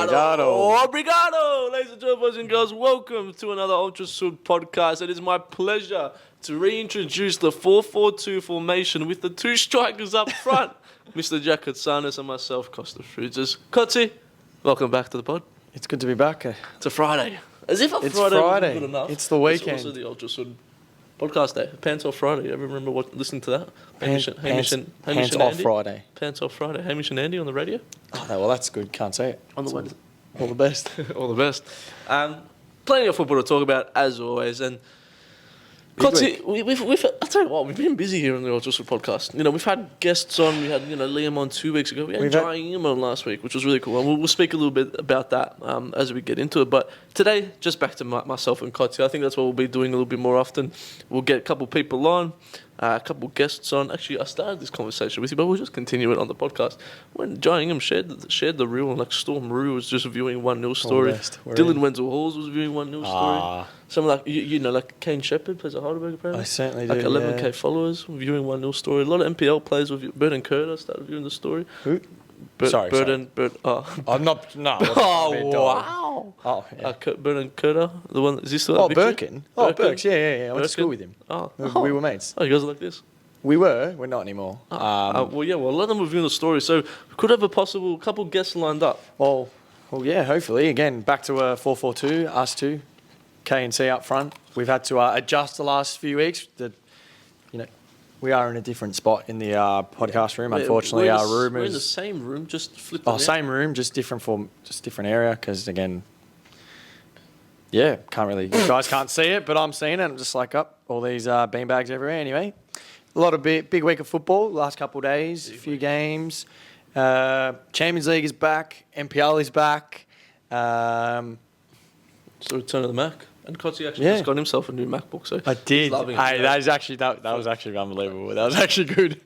Obrigado. Ladies and gentlemen, boys and girls, welcome to another Ultra Sud podcast. It is my pleasure to reintroduce the 4-4-2 formation with the two strikers up front, Mr. Jack Katsanis and myself, Costa Frutas. Kotsi, welcome back to the pod. It's good to be back. It's a Friday. As if It's Friday Friday. wasn't good enough. It's the weekend. It's also the Ultra Sud podcast day. Pants off Friday. You ever remember listening to that? Pants and off Andy? Friday. Pants off Friday. Hamish and Andy on the radio. Oh, well, that's good. Can't say it. On the way. All the best. All the best. Plenty of football to talk about, as always. And Kotsi, I'll tell you what, we've been busy here on the Ultra Sud podcast. You know, we've had guests on. We had, Liam on 2 weeks ago. We had Jai Ingham on last week, which was really cool. And we'll speak a little bit about that as we get into it. But today, just back to myself and Kotsi. I think that's what we'll be doing a little bit more often. We'll get a couple people on. A couple guests on. Actually, I started this conversation with you, but we'll just continue it on the podcast. When Jai Ingham shared the reel, and like Storm Rue was just viewing 1-0 story. Dylan Wenzel-Halls was viewing 1-0 story. Someone like, like Kane Shepherd plays at Heidelberg apparently. I certainly do. Like 11k followers viewing 1-0 story. A lot of NPL players were Burton Curda started viewing the story. Who? Burton. I'm not. No. Wow. Oh, yeah. Burton Curda. The one. Is he still? Birkin. Oh, Burks. Yeah. I went to school with him. We were mates. Oh, you guys are like this. We were. We're not anymore. Well, a lot of them were viewing the story, so we could have a possible couple guests lined up. Well, yeah. Hopefully, again, back to a 4-4-2. Us two, K and C up front. We've had to adjust the last few weeks. We are in a different spot in the podcast room. Unfortunately, our room is... We're in the same room, just flipped it same room, just different area. Because again, yeah, can't really... You guys can't see it, but I'm seeing it. I'm just like, all these beanbags everywhere. Anyway, a lot of big week of football. Last couple of days, a few games. Champions League is back. NPL is back. So return of the Mac. And Kotsi actually just got himself a new MacBook, so I did. That was actually unbelievable. That was actually good.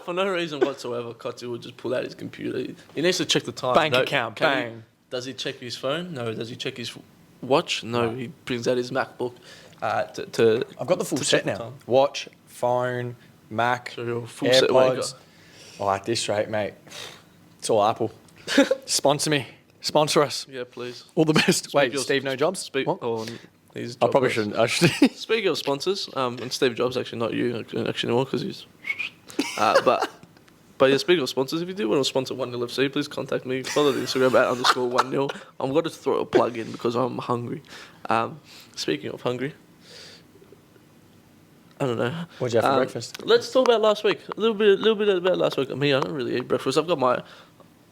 for no reason whatsoever, Kotsi would just pull out his computer. He needs to check the time. Bank account, bang. Does he check his phone? No. Does he check his watch? No. He brings out his MacBook to I've got the full set now. Time. Watch, phone, Mac, so full AirPods. Set at this rate, mate, it's all Apple. Sponsor me. Sponsor us. Yeah, please. All the best. Wait, Steve no jobs? I probably shouldn't. Speaking of sponsors, and Steve Jobs, actually not you, actually anymore, because he's... but yeah, speaking of sponsors, if you do want to sponsor 1-0 FC, please contact me. Follow the Instagram @_1-0. I'm going to throw a plug in because I'm hungry. Speaking of hungry, I don't know. What did you have for breakfast? Let's talk about last week. A little bit about last week. I don't really eat breakfast.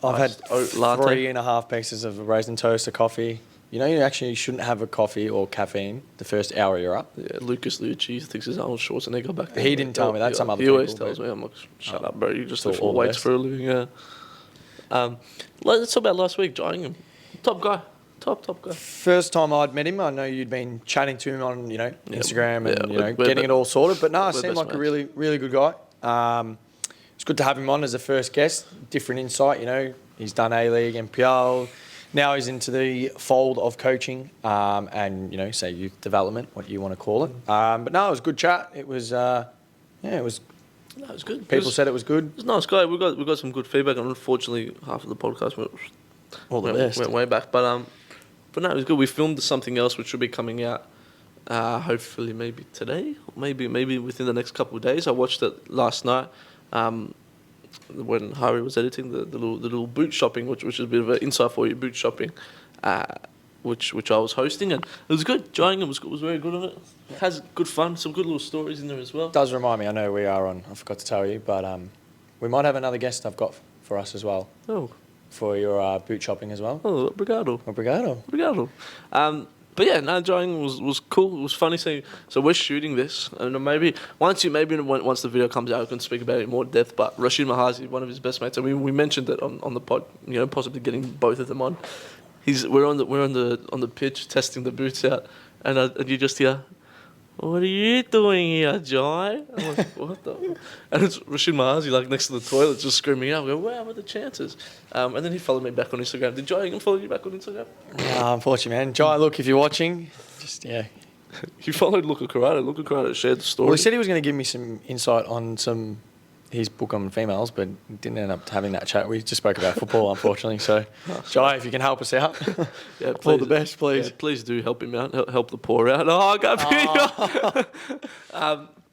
I've had 3.5 pieces of raisin toast, a coffee. You actually shouldn't have a coffee or caffeine the first hour you're up. Yeah, Lucas Lucci thinks he's Arnold Schwarzenegger back then. He didn't tell me that. Some other he people. Always tells me. I'm like, shut up, bro. You just lift all weights for a living. Yeah. Let's talk about last week. Jai Ingham, top guy. Top guy. First time I'd met him, I know you'd been chatting to him on Instagram and getting it all sorted. But no, it seemed like a really, really good guy. It's good to have him on as a first guest. Different insight, He's done A-League, NPL. Now he's into the fold of coaching and, say youth development, what you want to call it. But no, it was a good chat. It was, it was... No, it was good. People said it was good. It was a nice guy. We got some good feedback, and unfortunately, half of the podcast went way back. But no, it was good. We filmed something else which should be coming out, hopefully maybe today, or maybe within the next couple of days. I watched it last night. When Harry was editing the little boot shopping, which is a bit of an insight for you, boot shopping, which I was hosting, and it was good. Jai Ingham was very good on it. Has good fun, some good little stories in there as well. Does remind me, I know we are on, I forgot to tell you, but we might have another guest I've got for us as well. Oh. For your boot shopping as well. Oh, obrigado. But yeah, Jai Ingham was cool. It was funny seeing. So we're shooting this, and maybe once the video comes out, we can speak about it in more depth. But Rashid Mahazi, one of his best mates, and we mentioned it on the pod. Possibly getting both of them on. We're on the pitch testing the boots out, and you just hear, "What are you doing here, Jai?" I'm like, "What the?" And it's Rashid Mahazi next to the toilet, just screaming out. I go, "Wow, what are the chances?" And then he followed me back on Instagram. Did Jai Ingham follow you back on Instagram? No, unfortunately, man. Jai, look, if you're watching, He followed Luca Corrado. Luca Corrado shared the story. Well, he said he was going to give me some insight on some his book on females, but didn't end up having that chat. We just spoke about football, unfortunately. So, Jai, if you can help us out, yeah, all the best, please. Yeah, please do help him out. Help the poor out. Oh,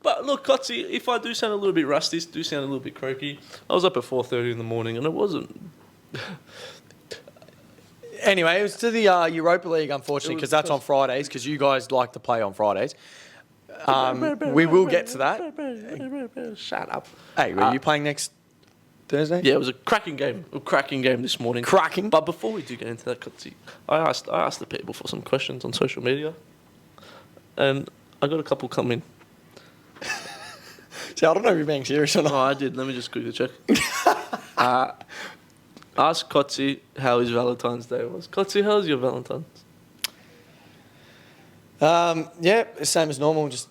but look, Cotsy, if I do sound a little bit rusty, do sound a little bit croaky, I was up at 4:30 in the morning, and it wasn't. Anyway, it was to the Europa League, unfortunately, because that's on Fridays, because you guys like to play on Fridays. We will get to that. Shut up. Hey, were you playing next Thursday? Yeah, it was a cracking game. A cracking game this morning. Cracking? But before we do get into that, Cotsy, I asked the people for some questions on social media, and I got a couple come in. See, I don't know if you're being serious or not. Oh, I did. Let me just quickly check. Ask Cotsy how his Valentine's Day was. Cotsy, how's your Valentine's? Yeah, same as normal. Just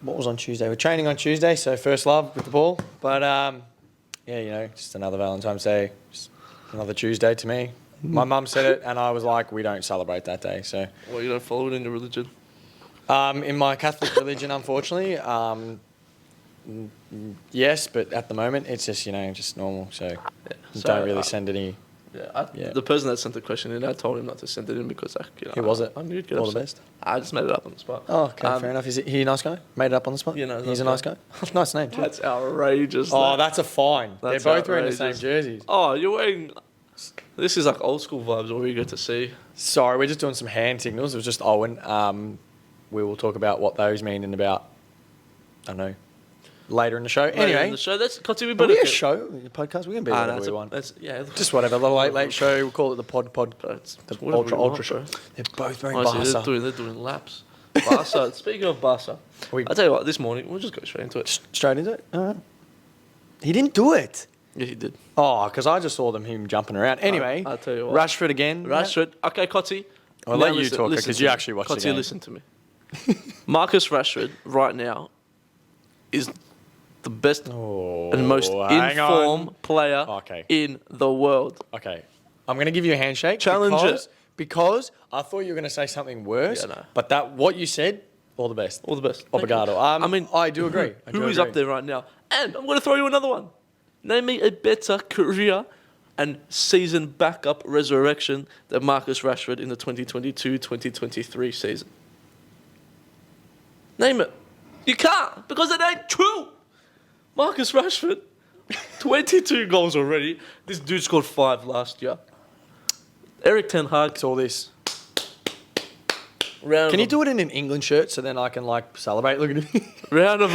what was on Tuesday? We're training on Tuesday, so first love with the ball. But yeah, just another Valentine's Day, just another Tuesday to me. My mum said it, and I was like, we don't celebrate that day. So, well, you don't follow it in your religion? In my Catholic religion, unfortunately, yes, but at the moment it's just just normal. So, don't really send any. Yeah, the person that sent the question in, I told him not to send it in because who was it? I knew you'd get all upset. the best. I just made it up on the spot. Oh, okay, fair enough. Is he a nice guy? Made it up on the spot? Yeah, no, he's a nice guy. Nice name too. That's outrageous. Oh, that's a fine. That's They're both wearing the outrageous. same jerseys. Oh, you're wearing. This is like old school vibes. All you get to see. Sorry, we're just doing some hand signals. It was just Owen. We will talk about what those mean in about, I don't know, later in the show. Anyway, in the show. That's Cotsy. We are better we a show? A podcast? We can be whatever we want. Just whatever. The late show. We'll call it the pod. The ultra show. They're both wearing Barca. They're doing laps. Barca. Speaking of Barca, I tell you what. This morning we'll just go straight into it. Straight into it. All right. He didn't do it. Yeah, he did. Oh, because I just saw him jumping around. Anyway, I'll tell you what. Rashford again. Rashford. Okay, Cotsy. I'll let you talk because you actually watched the game. Cotsy, listen to me. Marcus Rashford right now is the best and most in-form player in the world. Okay. I'm going to give you a handshake. Because I thought you were going to say something worse. Yeah, no. But what you said, all the best. All the best. Obrigado. I do agree. Who is up there right now? And I'm going to throw you another one. Name me a better career and season backup resurrection than Marcus Rashford in the 2022-2023 season. Name it. You can't, because it ain't true. Marcus Rashford, 22 goals already. This dude scored 5 last year. Eric Ten Hag saw this. Can you do it in an England shirt so then I can celebrate? Look at him. Round of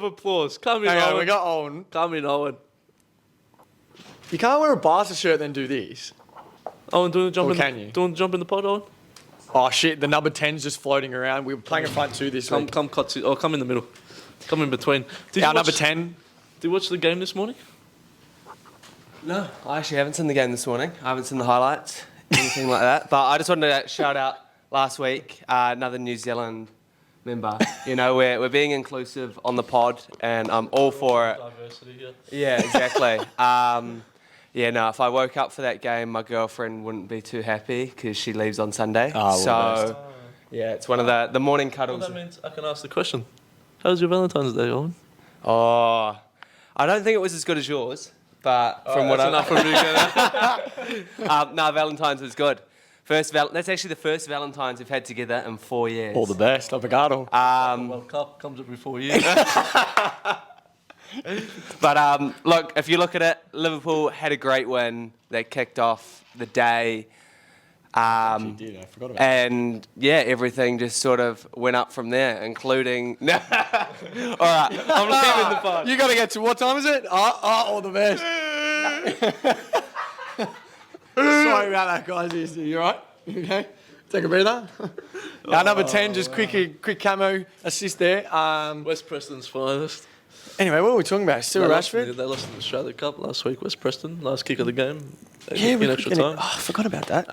applause. Come in, Owen. We got Owen. Come in, Owen. You can't wear a Barca shirt and then do this. Owen, doing the jump in the pod, Owen? Oh shit! The number 10's just floating around. We were playing a front 2 this week. Come in the middle. Come in between. Number 10. Did you watch the game this morning? No, I actually haven't seen the game this morning. I haven't seen the highlights, anything like that. But I just wanted to shout out last week another New Zealand member. We're being inclusive on the pod, and I'm all for it. Diversity here. Yeah, exactly. If I woke up for that game, my girlfriend wouldn't be too happy because she leaves on Sunday. It's one of the morning cuddles. Well, that means I can ask the question. How's your Valentine's Day, Owen? Oh, I don't think it was as good as yours, but from what enough for me. Valentine's was good. That's actually the first Valentine's we've had together in 4 years. All the best. Obrigado. The World Cup comes every 4 years. But look, if you look at it, Liverpool had a great win. They kicked off the day. I forgot about and everything just sort of went up from there, including. All right, I'm leaving the pod. You got to get to what time is it? All the best. Sorry about that, guys. You all right? Okay. Take a breather. Number 10, just quick camo assist there. West Preston's finest. Anyway, what were we talking about? Still Rashford? They lost in the Australia Cup last week. West Preston, last kick of the game. In extra time. I forgot about that.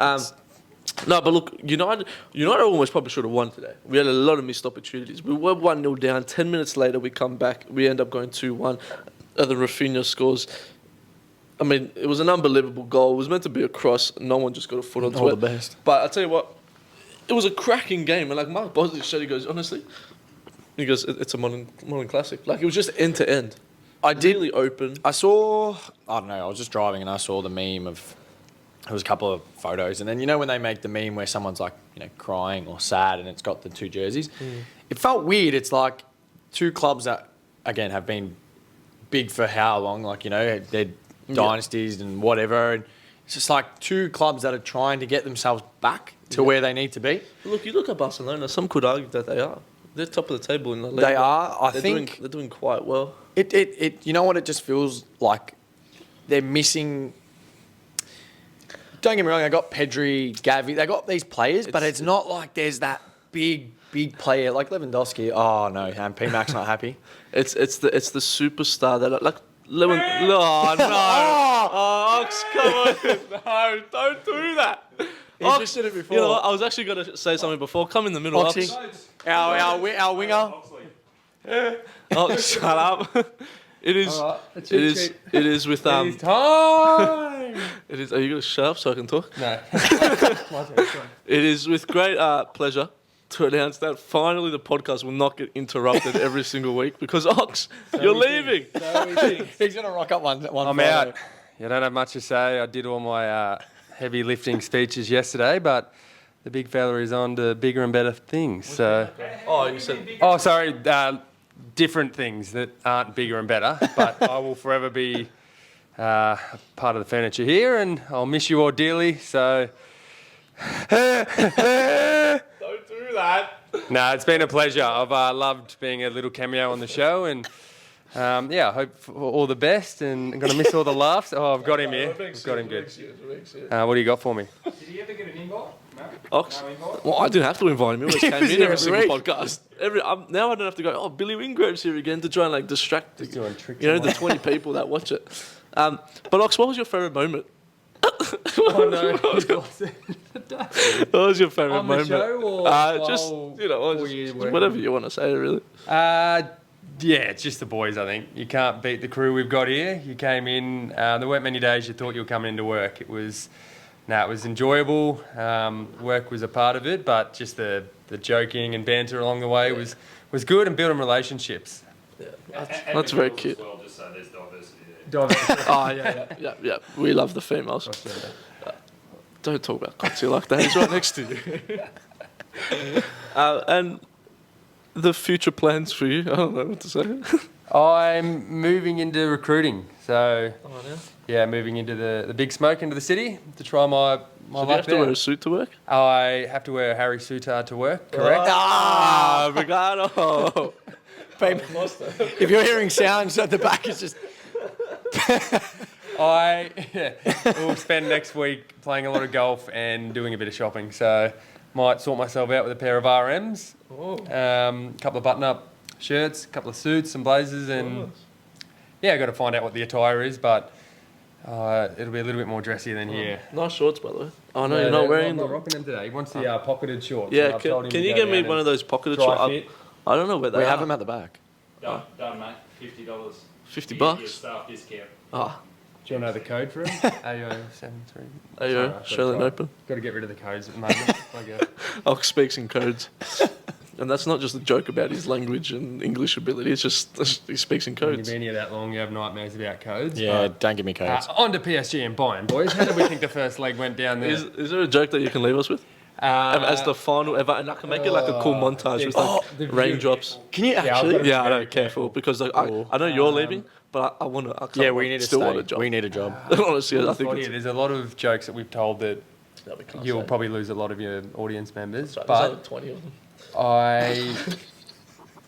No, but look, United almost probably should have won today. We had a lot of missed opportunities. We were 1-0 down. 10 minutes later, we come back. We end up going 2-1. The Rafinha scores. I mean, it was an unbelievable goal. It was meant to be a cross. No one just got a foot onto it. All the best. But I'll tell you what, it was a cracking game. And Mark Bosley said, he goes, honestly, He goes, it's a modern classic. Like, it was just end to end. I did. Really open. I saw, I don't know, I was just driving and I saw the meme of, there was a couple of photos. And then, you know, when they make the meme where someone's like, you know, crying or sad and it's got the two jerseys, it felt weird. It's like two clubs that, again, have been big for how long? Like, you know, they're dynasties and whatever. And it's just like two clubs that are trying to get themselves back to where they need to be. Look, you look at Barcelona, some could argue that they are. They're top of the table in the league. They are. I think they're doing quite well. It you know what, it just feels like they're missing. Don't get me wrong, I got Pedri, Gavi, they got these players, but it's not like there's that big player like Lewandowski. Oh no, and P-Mac's not happy. It's the superstar that like Lewin. Oh no! Oh, Ox, come on! No, don't do that. He's just said it before. You know what? I was actually going to say something before. Come in the middle, Ox. Our winger. Oh, shut up! It is. Right, it is. It is with It's time. It is. Are you going to shut up so I can talk? No. It is with great pleasure to announce that finally the podcast will not get interrupted every single week because Ox, you're leaving. He's going to rock up one I'm Friday. out. You don't have much to say. I did all my heavy lifting speeches yesterday, but the big fella is on to bigger and better things. So, Oh, you said. oh, sorry, different things that aren't bigger and better. But I will forever be a part of the furniture here, and I'll miss you all dearly. So, Don't do that. no, it's been a pleasure. I've loved being a little cameo on the show, and yeah, I hope for all the best. And I'm gonna miss all the laughs. Oh, I've got him here. I've got him good. What do you got for me? Did he ever get an invite? Ox. No invite? Well, I didn't have to invite him. He always came in here every single week. podcast. Now I don't have to go, oh, Billy Wingrave's here again to try and like distract Just doing tricks. you know, the 20 people that watch it. But Ox, what was your favourite moment? Oh no! What was your favourite On the moment? show or just, while- you know, while just, you just working? whatever you want to say, really. Yeah, it's just the boys, I think. You can't beat the crew we've got here. You came in, there weren't many days you thought you were coming into work. It was enjoyable. Work was a part of it, but just the joking and banter along the way was good, and building relationships. That's very cute. Well, just so there's diversity there. Oh, yeah. We love the females. Don't talk about Kotzi like that. He's right next to you. And the future plans for you? I don't know what to say. I'm moving into recruiting, so Oh, yeah. yeah, moving into the big smoke into the city to try my So do you luck have to there. wear a suit to work? I have to wear a Harry Souttar to work, correct? Ah, Brigado. If you're hearing sounds at the back, it's just... We'll spend next week playing a lot of golf and doing a bit of shopping, so might sort myself out with a pair of RMs, a couple of button-up shirts, a couple of suits, some blazers, and yeah, I've got to find out what the attire is, but it'll be a little bit more dressy than here. Nice shorts, by the way. Oh, no, you're not wearing I'm not them. rocking them today. He wants the pocketed shorts. Yeah, and I've told him can to you go get me down one of and those pocketed dry shorts? fit. I don't know where they We are. have them at the back. Done, mate. $50. $50 Your staff discount. Ah, Do you want to know the code for him? AO73. there you go. Australian Open. Got to get rid of the codes at the moment. Ox speaks in codes. And that's not just a joke about his language and English ability. It's just he speaks in When you've codes. been here that long, you have nightmares about codes. Yeah, but, don't give me codes. on to PSG and Bayern, boys. How did we think the first leg went down there? Is there a joke that you can leave us with? As the final ever, and I can make it like a cool montage with the like raindrops. Can you I've actually? got Yeah, I know, careful because like, I know you're leaving, but I want to. Yeah, we need to still stay. want a job. We need a job. Honestly, I think Funny, it's, there's a lot of jokes that we've told that we can't you'll say. probably lose a lot of your audience members. There's But like 20 of them.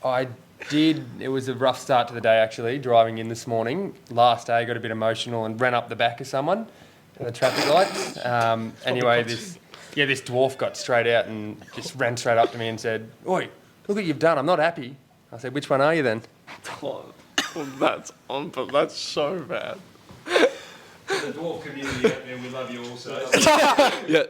I did. It was a rough start to the day actually. Driving in this morning, last day, got a bit emotional and ran up the back of someone at the traffic lights. Anyway, this dwarf got straight out and just ran straight up to me and said, "Oi, look what you've done. I'm not happy." I said, "Which one are you then?" Oh, that's so bad. The dwarf community out there, we love you also. Yeah,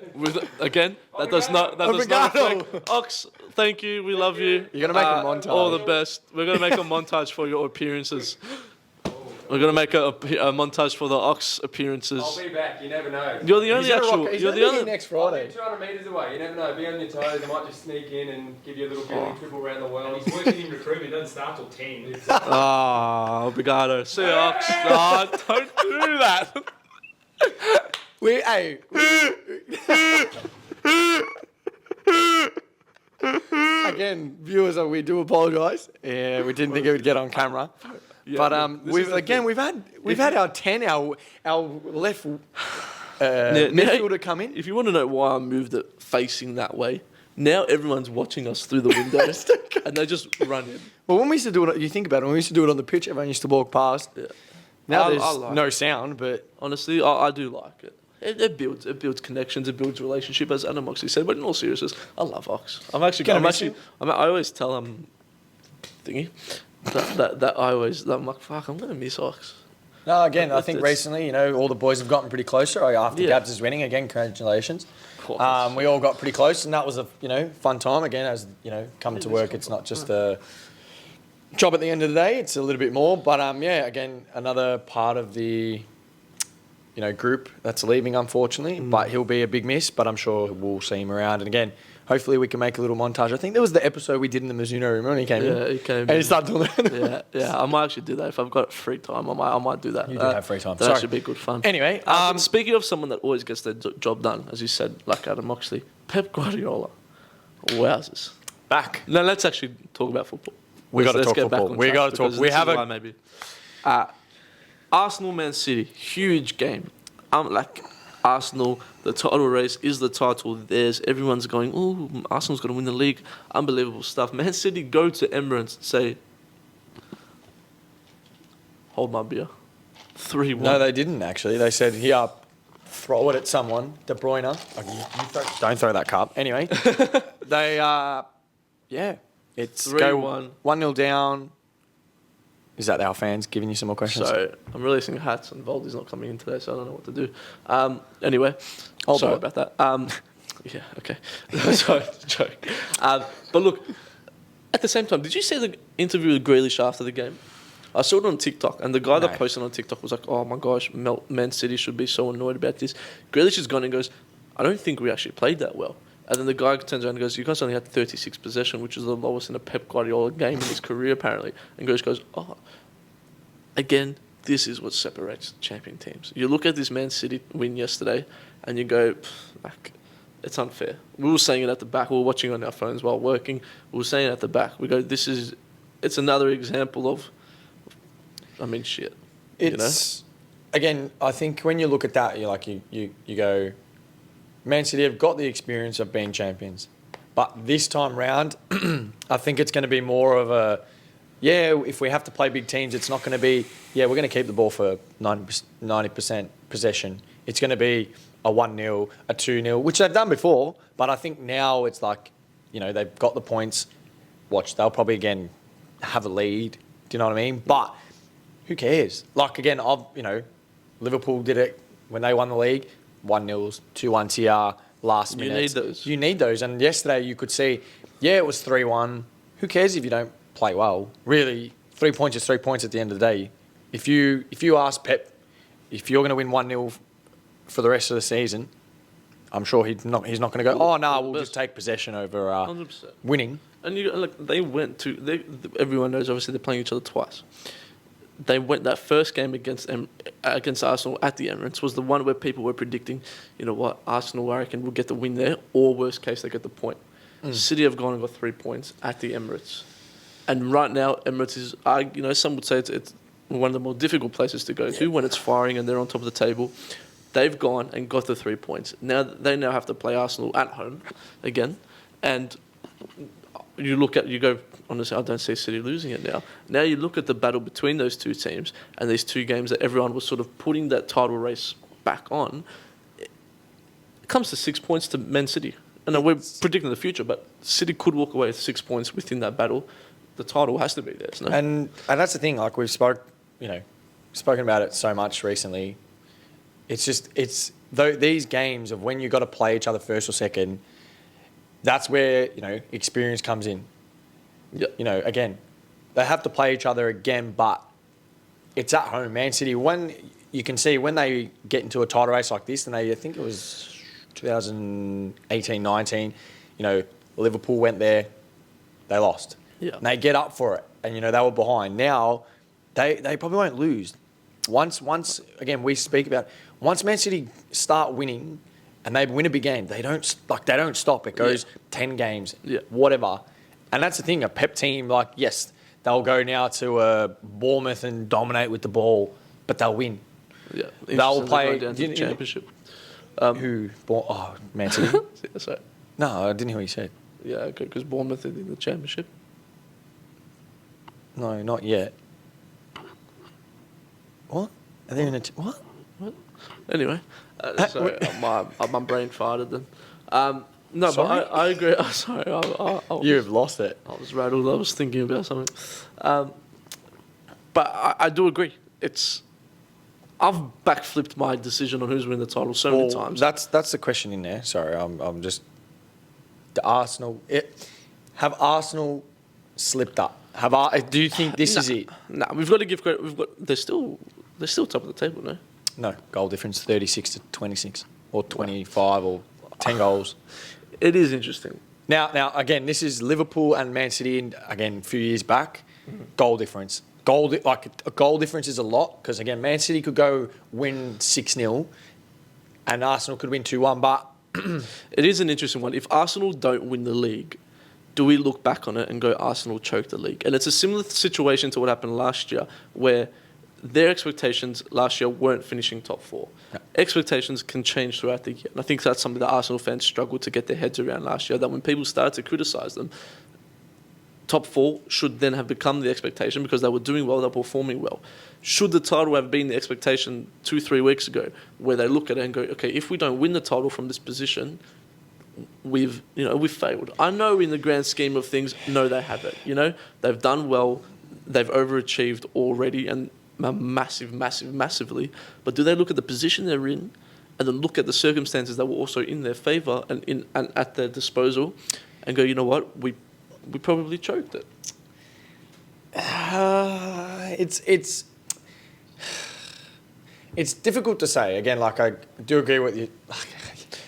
again, that does not reflect. Ox, thank you, we love you. You're gonna make a montage. All the best. We're gonna make a montage for your appearances. We're gonna make a montage for the Ox appearances. I'll be back. You never know. You're the only actual. He's You're the only. next I'll be Friday. 200 metres away. You never know. Be on your toes. I might just sneak in and give you a little billy triple around the world. He's working in recruitment. He doesn't start till 10. Ah, obrigado. See you, Ox. No, don't do that. Again, viewers, we do apologise. Yeah, we didn't think it would get on camera. Yeah, But we've had our 10, our left midfielder come in. If you want to know why I moved it facing that way, now everyone's watching us through the windows and they just run in. Well, when we used to do it, you think about it, when we used to do it on the pitch, everyone used to walk past. Yeah. Now I there's like no it. sound, but Honestly, I do like it. It builds connections, it builds relationship, as Adam Oxley said. But in all seriousness, I love Ox. I always tell him, that I'm like, fuck, I'm gonna miss Ox. no, again, But I think it's- recently, all the boys have gotten pretty closer after Yeah. Gabs is winning. Again, congratulations. Course. We all got pretty close, and that was a fun time. Again, as coming to work, it's not just a job at the end of the day. It's a little bit more, but again, another part of the group that's leaving, unfortunately. But he'll be a big miss. But I'm sure we'll see him around. And again, hopefully we can make a little montage. I think there was the episode we did in the Mizuno room when he came in. Yeah, he came and in. he started doing that. Yeah. I might actually do that if I've got free time. I might do that. You do have free time. That Sorry. should be good fun. Anyway, speaking of someone that always gets their job done, as you said, like Adam Oxley, Pep Guardiola. Wowzers. back. Now let's actually talk about football. We got to Let's talk get back football. on We track got to talk. because We this have is a why maybe. Arsenal, Man City, huge game. Arsenal, the title race is the title theirs. Everyone's going, oh, Arsenal's going to win the league. Unbelievable stuff. Man City go to Emirates and say, hold my beer. 3-1. No, they didn't actually. They said, here, throw it at someone. De Bruyne. Don't throw that cup. Anyway, they, it's 3-1. 1-0 down. Is that our fans giving you some more questions? So I'm releasing hats and Voldy's not coming in today, so I don't know what to do. Anyway, I'll sorry do it. about that. Yeah, okay. Sorry, joke. But look, at the same time, did you see the interview with Grealish after the game? I saw it on TikTok, and the guy that posted on TikTok was like, oh my gosh, Man City should be so annoyed about this. Grealish has gone and goes, I don't think we actually played that well. And then the guy turns around and goes, you guys only had 36 possession, which is the lowest in a Pep Guardiola game in his career, apparently. And goes, oh, again, this is what separates champion teams. You look at this Man City win yesterday, and you go, like, it's unfair. We were saying it at the back. We were watching on our phones while working. We were saying it at the back. We go, it's another example of, shit. It's, again, I think when you look at that, you're like, you go, Man City have got the experience of being champions. But this time round, I think it's going to be more of a, if we have to play big teams, it's not going to be, we're going to keep the ball for 90% possession. It's going to be a 1-0, a 2-0, which they've done before. But I think now it's like, they've got the points. Watch, they'll probably, again, have a lead. Do you know what I mean? But who cares? Like, again, Liverpool did it when they won the league. 1-0s, 2-1s here, last minute. You need those. You need those. And yesterday you could see, it was 3-1. Who cares if you don't play well? Really, 3 points is 3 points at the end of the day. If you ask Pep, if you're going to win 1-0 for the rest of the season, I'm sure he's not going to go, we'll just take possession over 100%. winning. And they went to, everyone knows obviously they're playing each other twice. They went that first game against Arsenal at the Emirates was the one where people were predicting, Arsenal, I reckon, will get the win there, or worst case, they get the point. City have gone and got 3 points at the Emirates. And right now, Emirates is, some would say it's one of the more difficult places to go to when it's firing and they're on top of the table. They've gone and got the 3 points. Now they have to play Arsenal at home again. And you go, honestly, I don't see City losing it now. Now you look at the battle between those two teams and these two games that everyone was sort of putting that title race back on. It comes to 6 points to Man City. And we're predicting the future, but City could walk away with 6 points within that battle. The title has to be theirs, no? And that's the thing, like we've spoken about it so much recently. It's these games of when you've got to play each other first or second, that's where, experience comes in. Yeah. Again, they have to play each other again, but it's at home. Man City, when you can see when they get into a title race like this, and I think it was 2018-19, Liverpool went there, they lost. Yeah. And they get up for it, and they were behind. Now, they probably won't lose. Once again, we speak about once Man City start winning, and they win a big game, they don't stop. It goes 10 games, whatever. And that's the thing. A Pep team, yes, they'll go now to Bournemouth and dominate with the ball, but they'll win. Yeah, they'll play down to the championship. Man City. Yeah, sorry. No, I didn't hear what you said. Yeah, okay, because Bournemouth are in the championship. No, not yet. What? Are they in a what? Anyway, sorry, my brain farted then. No, Sorry? but I agree. Sorry, You've lost it. I was rattled. I was thinking about something. But I do agree. I've backflipped my decision on who's winning the title so many times. That's the question in there. Sorry, I'm just the Arsenal. Have Arsenal slipped up? Do you think this is it? No, we've got to give credit. They're still top of the table, no? No, goal difference 36 to 26 or 25 or 10 goals. It is interesting. Now again, this is Liverpool and Man City. Again, a few years back, goal difference. A goal difference is a lot because again, Man City could go win 6-0, and Arsenal could win 2-1. But it is an interesting one. If Arsenal don't win the league, do we look back on it and go, Arsenal choked the league? And it's a similar situation to what happened last year, where their expectations last year weren't finishing top 4. No. Expectations can change throughout the year. And I think that's something that Arsenal fans struggled to get their heads around last year, that when people started to criticise them, top 4 should then have become the expectation because they were doing well, they were performing well. Should the title have been the expectation 2-3 weeks ago, where they look at it and go, okay, if we don't win the title from this position, we've failed. I know in the grand scheme of things, no, they haven't. They've done well, they've overachieved already, and massively. But do they look at the position they're in, and then look at the circumstances that were also in their favour and at their disposal, and go, you know what, we probably choked it. It's difficult to say. Again, I do agree with you.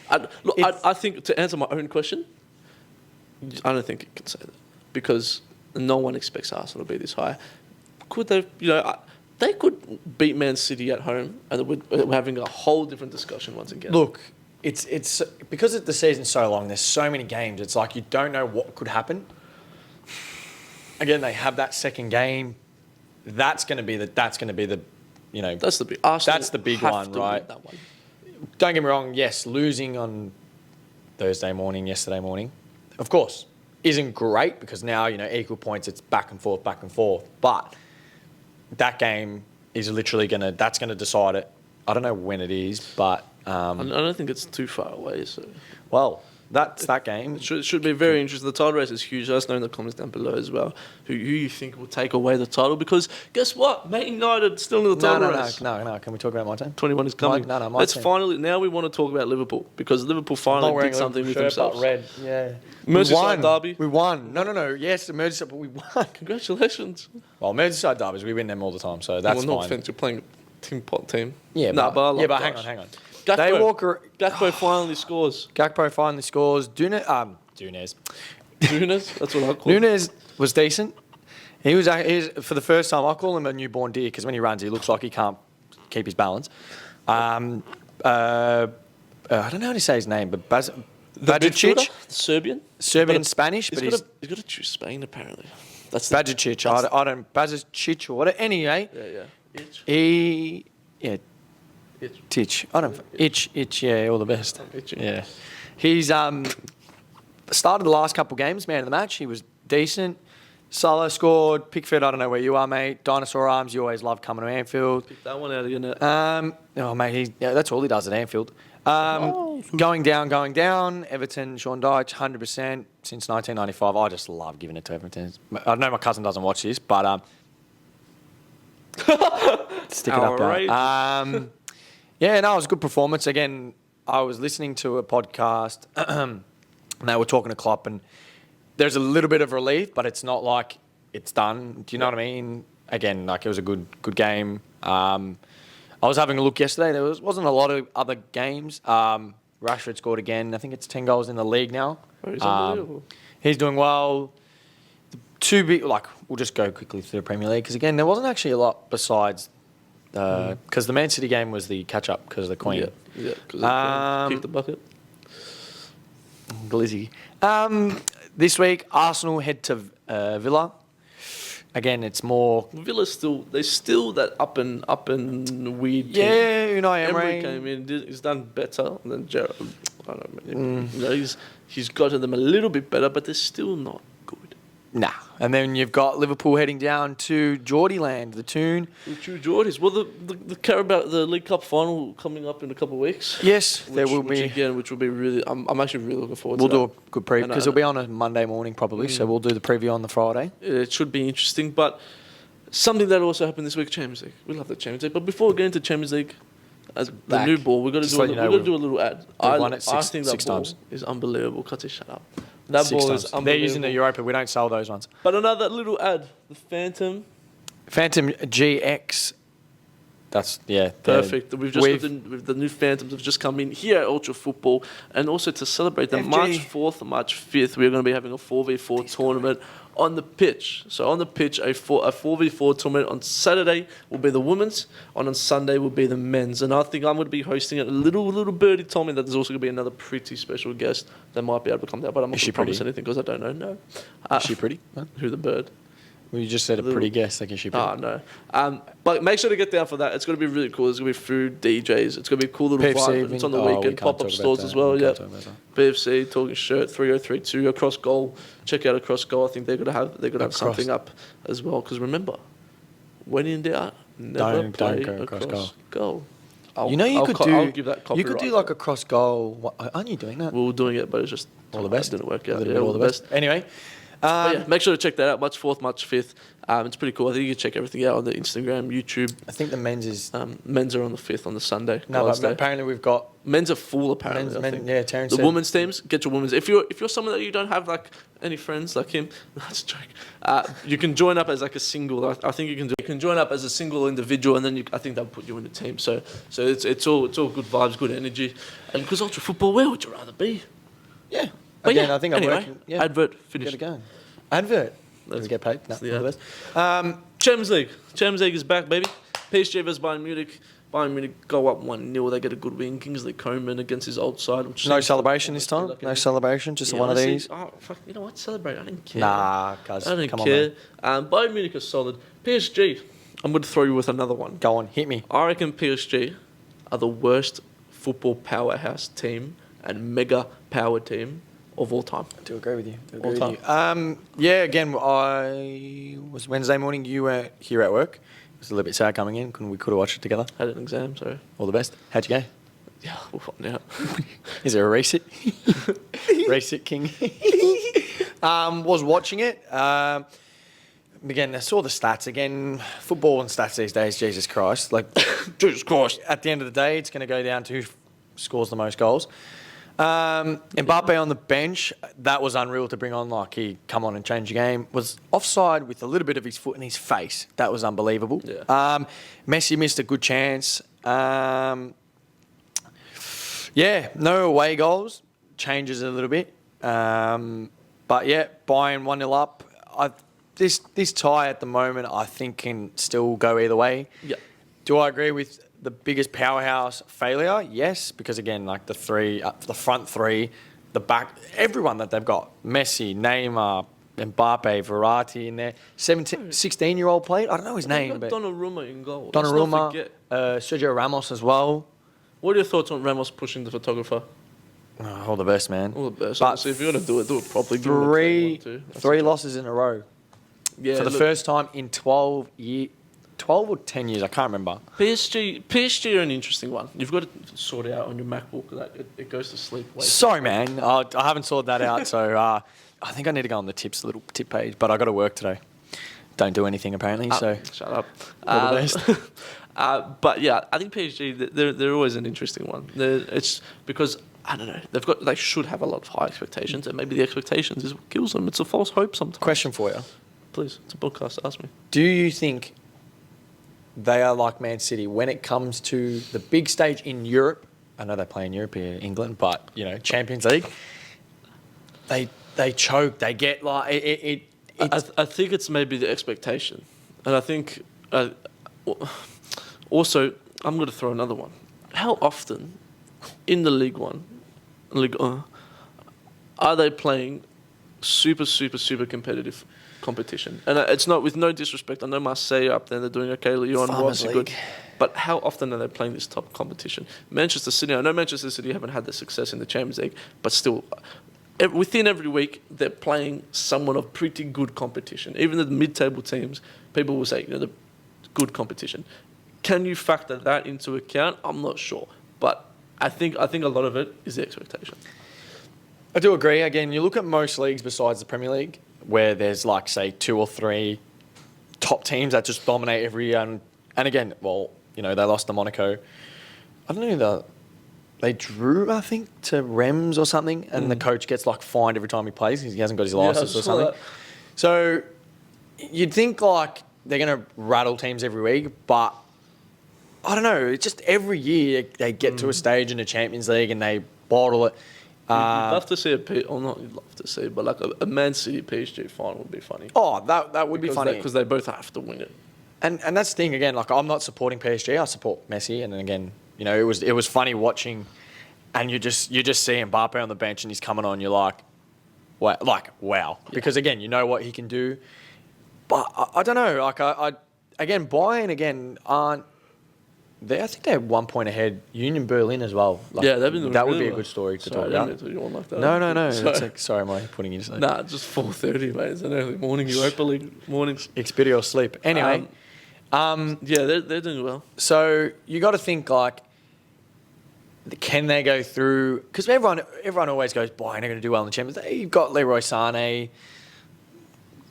I think to answer my own question, I don't think it can say that because no one expects Arsenal to be this high. Could they? They could beat Man City at home, and we're having a whole different discussion once again. Look, it's because the season's so long. There's so many games. It's like you don't know what could happen. Again, they have that second game. That's going to be the. That's the big. Arsenal that's the big one, right? That one. Don't get me wrong. Yes, losing on yesterday morning, of course, isn't great because now equal points. It's back and forth, but that game is literally that's gonna decide it. I don't know when it is, but I don't think it's too far away. So, well, that's that game. It should be very interesting. The title race is huge. Let us know in the comments down below as well who you think will take away the title. Because guess what? Man United still in the title race. No. Can we talk about my team? 21 is coming. My Let's team. finally. Now we want to talk about Liverpool because Liverpool finally did something with themselves. Red, yeah. Merseyside derby. We won. No. Yes, the Merseyside, but we won. Congratulations. Well, Merseyside derbies, we win them all the time, so that's fine. No offense, you're playing Tim Pot team. Yeah, but hang on. Gakpo finally scores. Gakpo finally scores. Nunes. Nunes? That's what I call him. Nunes was decent. He was for the first time, I call him a newborn deer because when he runs, he looks like he can't keep his balance. I don't know how to say his name, but Bajicic. Serbian Spanish, but he's got to choose Spain apparently. That's Bajicic. I don't Bajicic or whatever. Anyway, Titch. I don't. Itch. Yeah, all the best. Yeah, he's started the last couple games, man of the match. He was decent. Salah scored. Pickford, I don't know where you are, mate. Dinosaur arms. You always love coming to Anfield. Pick that one out of your net. Mate, that's all he does at Anfield. Going down. Everton, Sean Dyche, 100% since 1995. I just love giving it to Everton. I know my cousin doesn't watch this, but stick it up there. Yeah, no, it was a good performance. Again, I was listening to a podcast and they were talking to Klopp and there's a little bit of relief, but it's not like it's done. Do you know what I mean? again, like it was a good game. I was having a look yesterday. There wasn't a lot of other games. Rashford scored again. I think it's 10 goals in the league now. He's unbelievable. He's doing well. Two big, we'll just go quickly through the Premier League because again, there wasn't actually a lot besides because the Man City game was the catch up because of the Queen. Yeah, because kicked the bucket. Glizzy. This week, Arsenal head to Villa. Again, it's more Villa's still that up and weird team. yeah. Unai Emery came in. He's done better than Gerrard. I don't know. You know, he's gotten them a little bit better, but they're still not good. Nah. And then you've got Liverpool heading down to Geordie Land, the Toon. The true Geordies. Well, the Carabao, the League Cup final coming up in a couple of weeks. Yes, there will be. Which will be really. I'm actually really looking forward We'll to do that. a good preview because it'll be on a Monday morning probably, so we'll do the preview on the Friday. It should be interesting, but something that also happened this week, Champions League. We love the Champions League, but before we get into Champions League, as the new ball, we've got to do a little ad. I won it think that six ball times. is unbelievable. Cut it, shut up. That Six ball times. is unbelievable. They're using the Europa. We don't sell those ones. But another little ad. The Phantom. GX. That's, Perfect. We've just got the new Phantoms have just come in here at Ultra Football, and also to celebrate the FG. March 4th, March 5th, we're going to be having a 4v4 tournament on the pitch. So on the pitch, a 4v4 tournament on Saturday will be the women's, and on Sunday will be the men's. And I think I'm going to be hosting it. A little birdie told me that there's also going to be another pretty special guest that might be able to come down, but I'm not going to promise anything because I don't know. No. Is she pretty? Who, the bird? Well, you just said a pretty guess. Like, is she pretty? Oh, no. But make sure to get down for that. It's going to be really cool. There's going to be food, DJs. It's going to be a cool little vibe. It's on the weekend. Pop-up stores as well. Yeah. PFC, Talking Shirt, 3032, Across Goal. Check out Across Goal. I think they're going to have something up as well. Because remember, when in doubt, never play go across goal. I'll give that copyright. You could do like a cross goal. Aren't you doing that? We were doing it, but it's just all the best. Didn't work out. All the best. Anyway. Make sure to check that out. March 4th, March 5th. It's pretty cool. I think you can check everything out on the Instagram, YouTube. I think the men's is... men's are on the 5th, on the Sunday. No, but apparently we've got... Men's are full, apparently, I think. Yeah, Terrence The said. women's teams, get your women's... If you're someone that you don't have, like, any friends like him... That's a joke. You can join up as, like, a single... I think you can join up as a single individual, and then I think they'll put you in a team. So it's all good vibes, good energy. And because Ultra Football, where would you rather be? Yeah. But again, yeah, I think anyway, I'm working... Yeah. Advert, finish. Get it going. Advert. Let's get paid. No, all the best. Champions League. Champions League is back, baby. PSG versus Bayern Munich. Bayern Munich go up 1-0. They get a good win. Kingsley Coman against his old side. No celebration this time? No celebration? Just one of these? Oh, fuck. You know what? Celebrate. I didn't care. Nah, guys. I didn't care. Bayern Munich are solid. PSG. I'm going to throw you with another one. Go on. Hit me. I reckon PSG are the worst football powerhouse team and mega power team of all time. I do agree with you. Yeah, again, I was Wednesday morning. You were here at work. It was a little bit sad coming in. We could have watched it together. Had an exam, so... All the best. How'd you go? Yeah, we'll find out. Is there a race it? Race it, King. Was watching it. Again, I saw the stats. Again, football and stats these days, Jesus Christ. Like, Jesus Christ. At the end of the day, it's going to go down to who scores the most goals. Mbappe on the bench, that was unreal to bring on. Like, he come on and change the game. Was offside with a little bit of his foot in his face. That was unbelievable. Yeah. Messi missed a good chance. No away goals. Changes a little bit. But yeah, Bayern 1-0 up. This tie at the moment, I think, can still go either way. Yeah. Do I agree with the biggest powerhouse failure? Yes, because again, like the front three, the back, everyone that they've got, Messi, Neymar, Mbappe, Verratti in there, 16-year-old played. I don't know his name, but Donnarumma in goal. Donnarumma, Sergio Ramos as well. What are your thoughts on Ramos pushing the photographer? Oh, all the best, man. All the best. But Obviously, if you're going to do it properly. Three losses in a row. Yeah, for the first time in 12 or 10 years, I can't remember. PSG are an interesting one. You've got to sort out on your MacBook that it goes to sleep. Sorry, man. I haven't sorted that out, so I think I need to go on the little tip page, but I got to work today. Don't do anything, apparently, so... Shut up. All the best. But yeah, I think PSG, they're always an interesting one. It's because, I don't know, they should have a lot of high expectations, and maybe the expectations is what kills them. It's a false hope sometimes. Question for you. Please, it's a podcast, ask me. Do you think they are like Man City. When it comes to the big stage in Europe, I know they play in Europe here, England, but, you know, Champions League, they choke. They get like... I think it's maybe the expectation. And I think... also, I'm going to throw another one. How often in the League One, are they playing super, super, super competitive competition? And it's not, with no disrespect, I know Marseille are up there, they're doing okay, Lyon was good. But how often are they playing this top competition? Manchester City, I know Manchester City haven't had the success in the Champions League, but still, within every week, they're playing somewhat of pretty good competition. Even the mid-table teams, people will say, you know, the good competition. Can you factor that into account? I'm not sure. But I think a lot of it is the expectation. I do agree. Again, you look at most leagues besides the Premier League, where there's like, say, 2 or 3 top teams that just dominate every year. And again, well, you know, they lost to Monaco. I don't know, they drew, I think, to Rems or something, and the coach gets like fined every time he plays because he hasn't got his license or something. So you'd think like they're going to rattle teams every week, but I don't know. It's just every year they get to a stage in the Champions League and they bottle it. You'd love to see not you'd love to see, but like a Man City PSG final would be funny. Oh, that would be funny because they both have to win it. And that's the thing again. Like, I'm not supporting PSG. I support Messi. And then again, you know, it was funny watching, and you just see Mbappe on the bench and he's coming on. You're like, wow, wow. Yeah. Because again, you know what he can do. But I don't know. Like again, Bayern again aren't. I think they're 1 point ahead. Union Berlin as well. Like, yeah, they've been doing that would really be a well. good story to Sorry, talk about. You want like that? No. Sorry. Sorry, am I putting you to sleep? Nah, just 4:30, mate. It's an early morning Europa League mornings. Experience sleep. Anyway, yeah, they're doing well. So you got to think like, can they go through? Because everyone always goes, "Boy, they're going to do well in the Champions League." You've got Leroy Sané,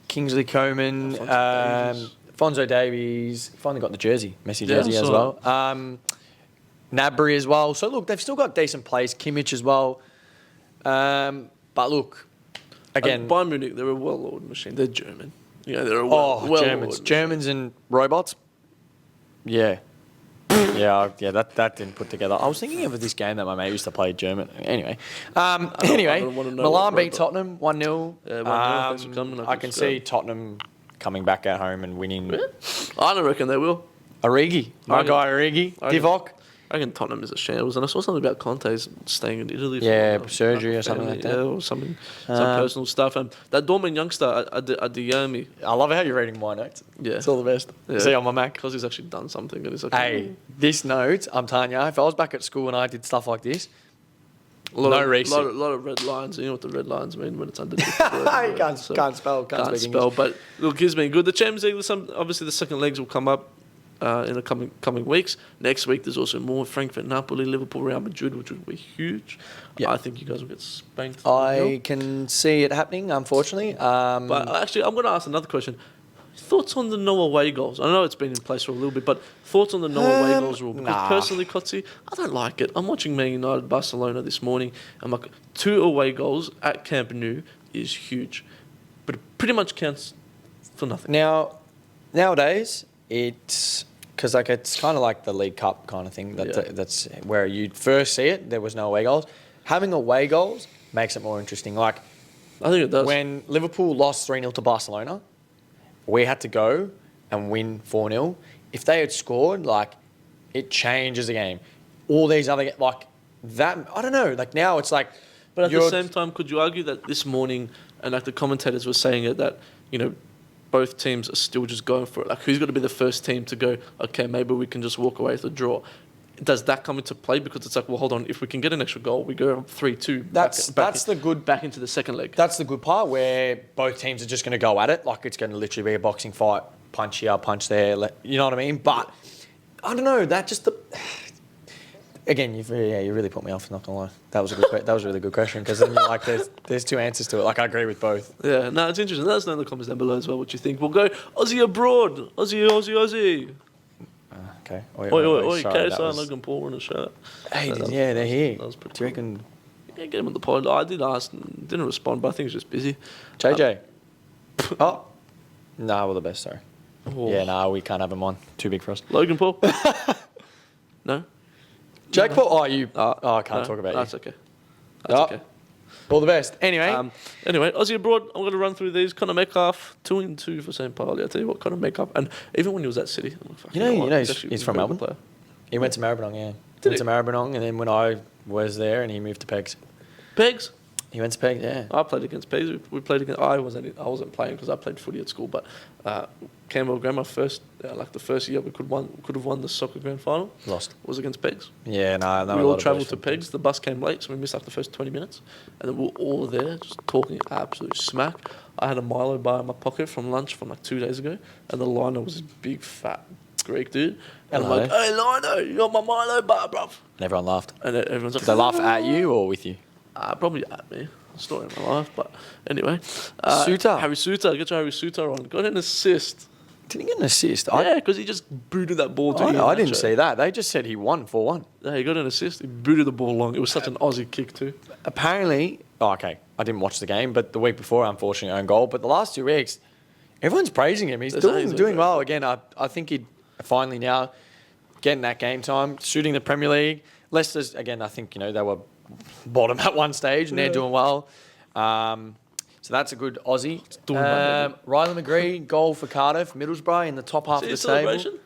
Kingsley Coman, Alphonso Davies. Finally got the jersey, Messi jersey as well. Gnabry as well. So look, they've still got decent players. Kimmich as well. But look, again, Bayern Munich, they're a well-oiled machine. They're German. Yeah, they're a well-oiled Germans and robots. Yeah. That didn't put together. I was thinking of this game that my mate used to play German. Anyway, Milan beat Tottenham 1-0. Yeah, 1-0. Thanks for coming. I can see Tottenham coming back at home and winning. Yeah. I don't reckon they will. Origi, my guy Origi, Divock. I reckon Tottenham is a shambles, and I saw something about Conte's staying in Italy. Yeah, surgery or something like that. Yeah, or something, some personal stuff. And that Dortmund youngster, Adeyemi. I love how you're reading my notes. Yeah, it's all the best. Yeah. See on my Mac because he's actually done something. And he's like, hey, this note, I'm telling you, if I was back at school and I did stuff like this, a lot of red lines. You know what the red lines mean when it's underneath. You can't spell. Can't spell. But look, he's been good. The Champions League, obviously the second legs will come up in the coming weeks. Next week there's also more Frankfurt, Napoli, Liverpool, Real Madrid, which would be huge. Yeah. I think you guys will get spanked. I can see it happening, unfortunately. But actually, I'm going to ask another question. Thoughts on the no away goals? I know it's been in place for a little bit, but thoughts on the no away goals rule? Because personally, Kotzi, I don't like it. I'm watching Man United Barcelona this morning. I'm like, 2 away goals at Camp Nou is huge, but it pretty much counts for nothing. Nowadays, it's because like it's kind of like the League Cup kind of thing. That's where you first see it. There was no away goals. Having away goals makes it more interesting. Like, I think it does. When Liverpool lost 3-0 to Barcelona, we had to go and win 4-0. If they had scored, like, it changes the game. All these other, like, that, I don't know. Like, now it's like... But at the same time, could you argue that this morning, and like the commentators were saying it, that, you know, both teams are still just going for it? Like, who's going to be the first team to go, okay, maybe we can just walk away with a draw? Does that come into play? Because it's like, well, hold on, if we can get an extra goal, we go 3-2. Back into the second leg. That's the good part, where both teams are just going to go at it. Like, it's going to literally be a boxing fight, punch here, punch there. You know what I mean? But I don't know. That just again, you really put me off. Not gonna lie. That was a good. That was a really good question, because then you're like, there's 2 answers to it. Like, I agree with both. Yeah, no, it's interesting. Let us know in the comments down below as well what you think. We'll go Aussie abroad. Aussie. Okay. Oi, KSI, Logan Paul in a shirt. Hey, they're here. That was pretty Do you reckon? Yeah, get him on the pod. I did ask, didn't respond, but I think he's just busy. JJ. Oh. Nah, we're the best, sorry. Oh. Yeah, no, we can't have him on. Too big for us. Logan Paul? No? Jake Paul? I can't No, talk about that's you. okay. That's Oh. okay. All the best. Anyway. Anyway, Aussie abroad, I'm going to run through these. Connor Metcalf, 2-2 for St. Pauli. I tell you what, Connor Metcalf. And even when he was at City, he's from Melbourne. Player. He went to Maribyrnong, yeah. Did went he? to Maribyrnong, and then when I was there, and he moved to Pegs. Pegs? He went to Pegs, yeah. I played against Pegs. We played against. I wasn't playing because I played footy at school. But Campbell Grammar first, the first year we could have won the soccer grand final. Lost. Was against Pegs. Yeah, no. We all travelled to Pegs. The bus came late, so we missed like the first 20 minutes, and then we were all there just talking absolute smack. I had a Milo bar in my pocket from lunch from like 2 days ago, and the liner was this big fat Greek dude. And Hello. I'm like, "Hey, Lino, you got my Milo bar, bruv." And everyone laughed. And everyone's like, Did they laugh at you or with you? Probably at me. Story of my life, but anyway. Suter. Harry Suter. Get your Harry Suter on. Got an assist. Did he get an assist? Yeah, because he just booted that ball to I didn't see that. They just said he won 4-1. Yeah, he got an assist. He booted the ball long. It was such an Aussie kick too. Apparently, okay, I didn't watch the game, but the week before, unfortunately, own goal. But the last 2 weeks, everyone's praising him. He's doing well. Again, I think he'd finally now getting that game time, shooting the Premier League. Leicester's, again, I think, they were bottom at one stage and they're doing well. So that's a good Aussie. Riley McGree, goal for Cardiff, Middlesbrough in the top half of the table.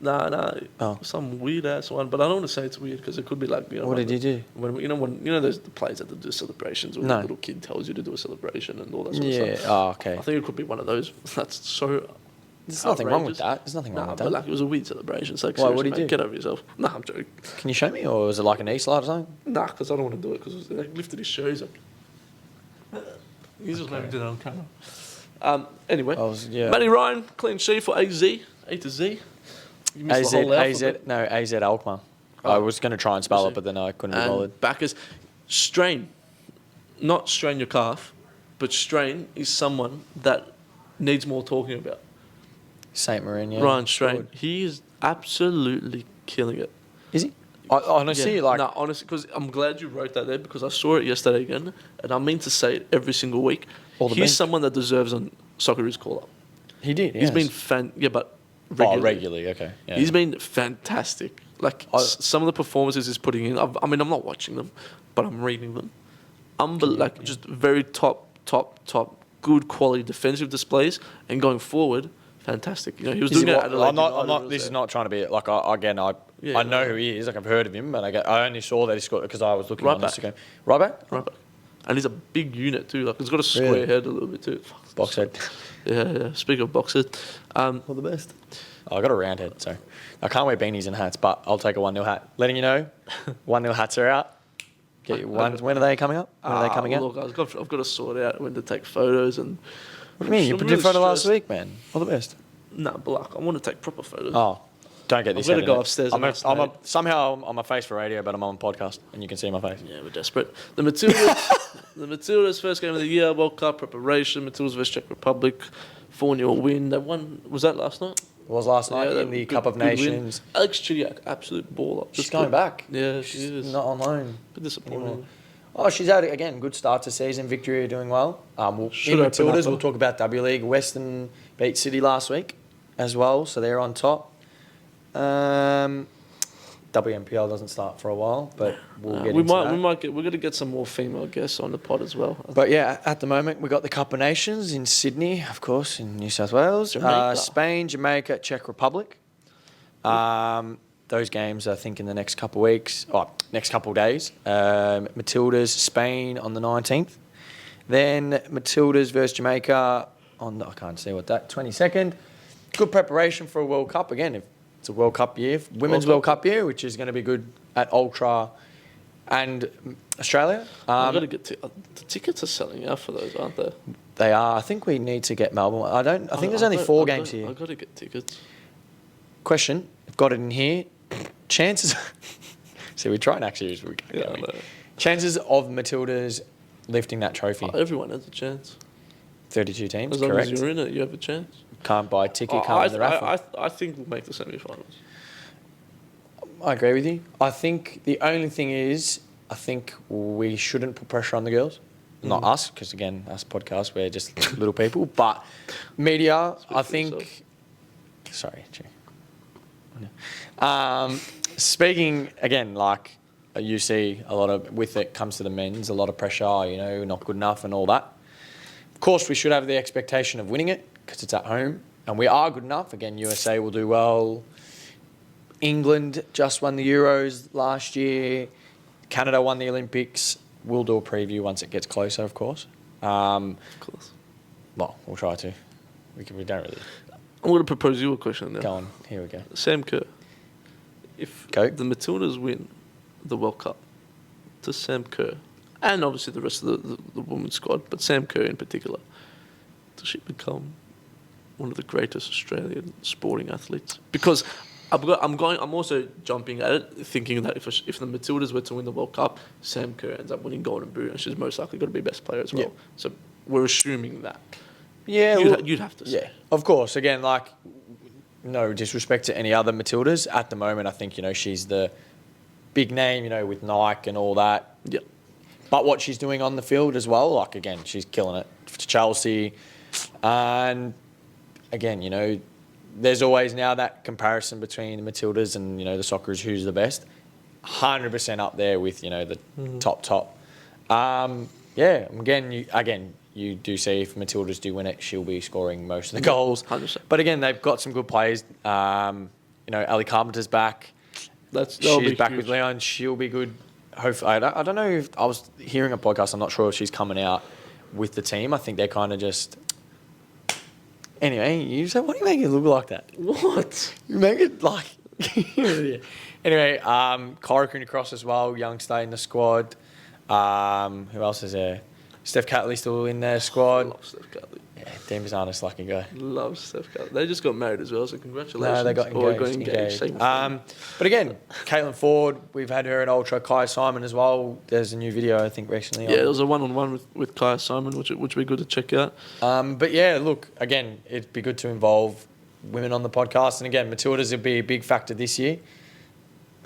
No. Some weird ass one, but I don't want to say it's weird because it could be like What did he do? When there's the players that do celebrations, when the little kid tells you to do a celebration and all that sort of stuff. Oh, okay. I think it could be one of those. That's so. There's nothing wrong with that. There's nothing wrong with that. But like it was a weird celebration. So like, why? What did he do? Get over yourself. Nah, I'm joking. Can you show me, or was it like a knee slide or something? Nah, because I don't want to do it because they lifted his shoes up. He's just maybe did it on camera. Anyway, Matty Ryan, clean sheet for AZ, A to Z. You missed the whole alphabet. AZ Alkmaar. I was going to try and spell it, but then I couldn't be bothered. Backers, Strain, not strain your calf, but Strain is someone that needs more talking about. St. Marine, yeah. Ryan Strain, he is absolutely killing it. Is he? Honestly, honestly, because I'm glad you wrote that there because I saw it yesterday again, and I mean to say it every single week. He's someone that deserves a Socceroos call-up. He did, He's been but regularly. Regularly, okay. Yeah. He's been fantastic. Like, some of the performances he's putting in, I'm not watching them, but I'm reading them. Just very top, good quality defensive displays, and going forward, fantastic. He was doing it at Adelaide. This is not trying to be like. I know who he is. Like I've heard of him, but I only saw that he scored because I was looking on Instagram. Right back. And he's a big unit too. Like he's got a square head a little bit too. Box head. Yeah. Speaking of box head, all the best. I got a round head, so I can't wear beanies and hats, but I'll take a 1-0 hat. Letting you know, 1-0 hats are out. Get your ones. When are they coming up? When are they coming out? Look, I've got to sort out when to take photos and. What do you mean? You put a photo last week, man. All the best. Nah, but like, I want to take proper photos. Oh, don't get this. I'm going to go upstairs. Somehow I'm a face for radio, but I'm on podcast, and you can see my face. Yeah, we're desperate. The Matildas' first game of the year, World Cup preparation. Matildas vs Czech Republic, 4-0 win. They won. Was that last night? It was last night in the Cup of Nations. Win. Alex Chidiac, absolute baller. She's going back. Yeah, she is. Not on loan. Bit disappointing. Anymore. Oh, she's had, again, good start to season. Victoria doing well. In Matildas, we'll talk about W League. Western beat City last week as well, so they're on top. WMPL doesn't start for a while, but we're going to get some more female guests on the pod as well. But yeah, at the moment, we've got the Cup of Nations in Sydney, of course, in New South Wales. Spain, Jamaica, Czech Republic. Those games, I think, in the next couple of weeks, next couple of days. Matildas, Spain on the 19th. Then Matildas versus Jamaica on the, I can't see what that, 22nd. Good preparation for a World Cup. Again, if it's a World Cup year, Women's World Cup year, which is going to be good at Ultra and Australia. I've got to get the tickets are selling out for those, aren't they? They are. I think we need to get Melbourne. I think there's only 4 games here. I've got to get tickets. Question, I've got it in here. Chances... See, we try and actually... Chances of Matildas lifting that trophy. Everyone has a chance. 32 teams, as long correct. As you're in it, you have a chance. Can't buy a ticket, can't win the raffle. I think we'll make the semi-finals. I agree with you. I think the only thing is, I think we shouldn't put pressure on the girls. Not us, because again, us podcast, we're just little people. But media, I think. Sorry, speaking again, like you see a lot of with it comes to the men's, a lot of pressure. You know, not good enough and all that. Of course, we should have the expectation of winning it because it's at home, and we are good enough. Again, USA will do well. England just won the Euros last year. Canada won the Olympics. We'll do a preview once it gets closer, of course. Of course. Well, we'll try to. We don't really. I'm going to propose you a question now. Go on. Here we go. Sam Kerr. If the Matildas win the World Cup, does Sam Kerr, and obviously the rest of the women's squad, but Sam Kerr in particular, does she become one of the greatest Australian sporting athletes? Because I'm also jumping at it, thinking that if the Matildas were to win the World Cup, Sam Kerr ends up winning Golden Boot, and she's most likely going to be best player as well. Yeah. So we're assuming that. Yeah, you'd have to say. Yeah, of course. Again, like, no disrespect to any other Matildas. At the moment, I think, she's the big name, with Nike and all that. Yeah. But what she's doing on the field as well, like, again, she's killing it for Chelsea. And, again, there's always now that comparison between the Matildas and, the Socceroos, who's the best. 100% up there with, the top. You do see if Matildas do win it, she'll be scoring most of the goals. 100%. But again, they've got some good players. Ali Carpenter's back. She's back with Leon. She'll be good. Hopefully, I don't know if I was hearing a podcast. I'm not sure if she's coming out with the team. I think they're kind of just. Anyway, you say, why do you make it look like that? What? You make it like. Anyway, Kyra Cooney Cross as well, youngster in the squad. Who else is there? Steph Catley still in their squad. Love Steph Catley. Yeah, Dean Bizarnus, lucky guy. Love Steph Catley. They just got married as well, so congratulations. No, they got engaged. But again, Caitlin Ford, we've had her at Ultra. Kai Simon as well. There's a new video, I think, recently. Yeah, there was a one-on-one with Kai Simon, which would be good to check out. But yeah, look, again, it'd be good to involve women on the podcast. And again, Matildas will be a big factor this year.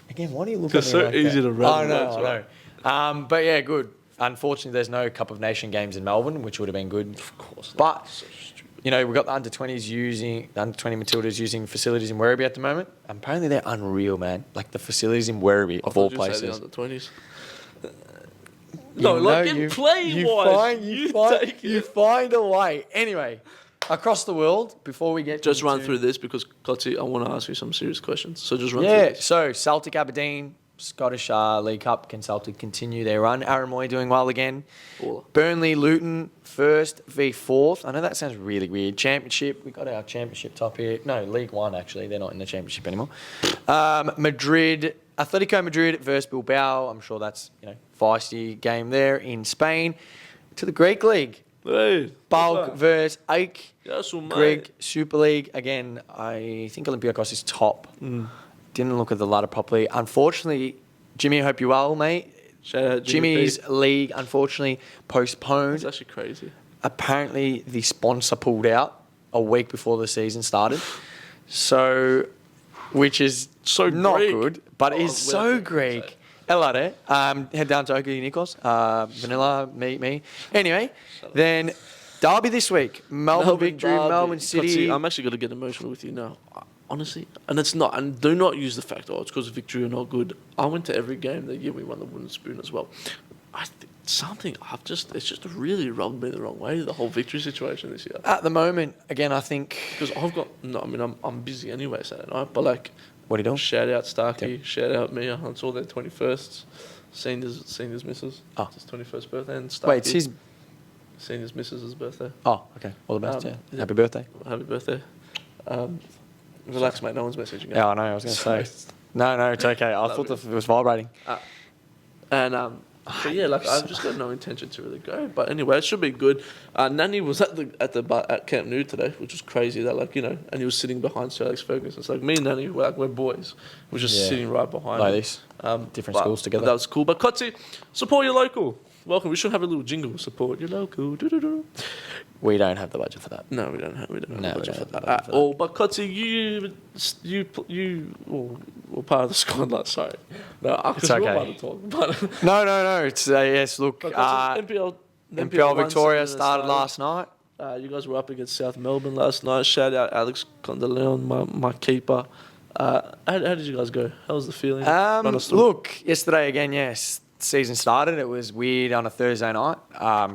Again, why do you look at me It's so like easy that? to run. I know. But yeah, good. Unfortunately, there's no Cup of Nation games in Melbourne, which would have been good. Of course. But, we've got the under-20s the under-20 Matildas using facilities in Werribee at the moment. And apparently, they're unreal, man. Like, the facilities in Werribee, of all places. The under-20s. You find a way. Anyway, across the world, before we get Just run through this, because, Kotzi, I want to ask you some serious questions. So just run through this. So Celtic Aberdeen, Scottish League Cup, can Celtic continue their run? Aaron Moy doing well again. Baller. Burnley, Luton, 1st v 4th. I know that sounds really weird. Championship, we got our championship top here. No, League One, actually. They're not in the championship anymore. Madrid, Atletico Madrid versus Bilbao. I'm sure that's, feisty game there in Spain. To the Greek League. Hey, Bulk versus Ake. Yes, Greek Super League. Again, I think Olympiacos is top. Didn't look at the ladder properly. Unfortunately, Jimmy, I hope you're well, mate. Shout out Jimmy's league, unfortunately, postponed. It's actually crazy. Apparently, the sponsor pulled out a week before the season started. So, which is so not Greek. good, but is so Greek. Hello, head down to Oakley Nichols. Vanilla, me. Anyway, then derby this week. Melbourne victory, derby. Melbourne City. I'm actually going to get emotional with you now. Honestly, and it's not, and do not use the fact, it's because of victory or not good. I went to every game the year we won the wooden spoon as well. I think it's just really rubbed me the wrong way, the whole victory situation this year. At the moment, again, I think because I'm busy anyway Saturday night, but like, what are you doing? Shout out Starkey, shout out Mia. It's all their 21st, seniors missus. Oh, it's his 21st birthday, and Starkey. Wait, it's his seniors missus' birthday. Oh, okay. All the best. Happy birthday. Happy birthday. Relax, mate. No one's messaging. Yeah, I know. I was going to say. No, it's okay. I thought it was vibrating. But yeah, like I've just got no intention to really go. But anyway, it should be good. Nanny was at Camp Nou today, which was crazy. That and he was sitting behind Sir Alex Ferguson. It's like me and Nanny, we're boys. We're just sitting right behind like him. this. Different schools together. That was cool. But Kotzi, support your local. Welcome. We should have a little jingle. Support your local. We don't have the budget for that. No, we don't have the budget for that at all. But Kotzi, you were part of the squad last. Sorry, no, it's okay. Talk, but No. It's yes. Look, NPL NPL one Victoria season started last night. You guys were up against South Melbourne last night. Shout out Alex Condeleon, my keeper. How did you guys go? How was the feeling? Look, yesterday again, yes, season started. It was weird on a Thursday night.